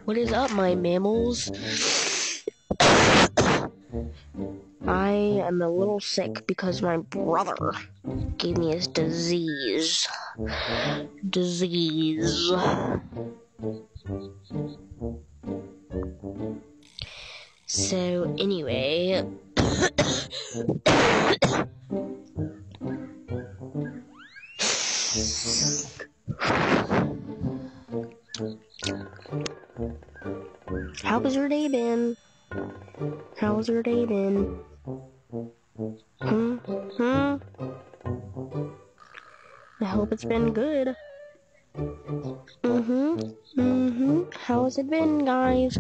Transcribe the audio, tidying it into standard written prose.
What is up, my mammals? I am a little sick because my brother gave me his disease. So, anyway... How's your day been? How's your day been? I hope it's been good. How's it been, guys?